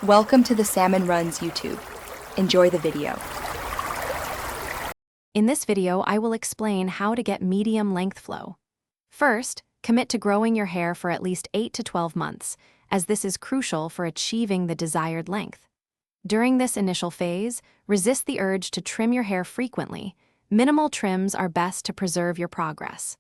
Welcome to the Salmon Runs YouTube. Enjoy the video. In this video, I will explain how to get medium length flow. First, commit to growing your hair for at least 8 to 12 months, as this is crucial for achieving the desired length. During this initial phase, resist the urge to trim your hair frequently. Minimal trims are best to preserve your progress.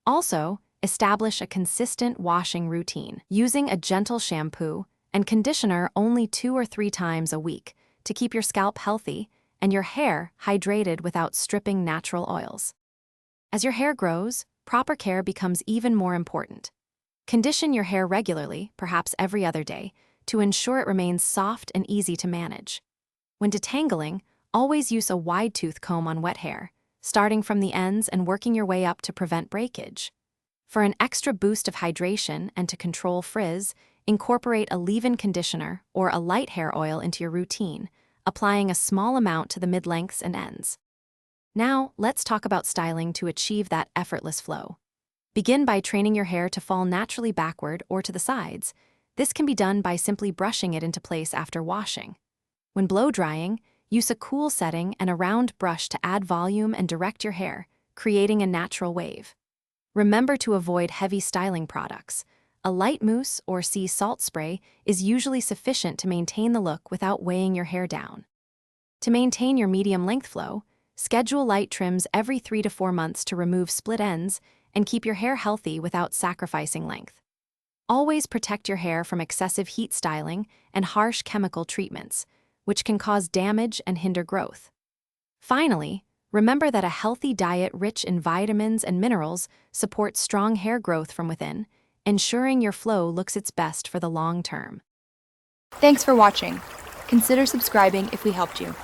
Also, establish a consistent washing routine, using a gentle shampoo and conditioner only 2 or 3 times a week to keep your scalp healthy and your hair hydrated without stripping natural oils. As your hair grows, proper care becomes even more important. Condition your hair regularly, perhaps every other day, to ensure it remains soft and easy to manage. When detangling, always use a wide-tooth comb on wet hair, starting from the ends and working your way up to prevent breakage. For an extra boost of hydration and to control frizz, incorporate a leave-in conditioner or a light hair oil into your routine, applying a small amount to the mid-lengths and ends. Now, let's talk about styling to achieve that effortless flow. Begin by training your hair to fall naturally backward or to the sides. This can be done by simply brushing it into place after washing. When blow-drying, use a cool setting and a round brush to add volume and direct your hair, creating a natural wave. Remember to avoid heavy styling products. A light mousse or sea salt spray is usually sufficient to maintain the look without weighing your hair down. To maintain your medium length flow, schedule light trims every 3 to 4 months to remove split ends and keep your hair healthy without sacrificing length. Always protect your hair from excessive heat styling and harsh chemical treatments, which can cause damage and hinder growth. Finally, remember that a healthy diet rich in vitamins and minerals supports strong hair growth from within, ensuring your flow looks its best for the long term. Thanks for watching. Consider subscribing if we helped you.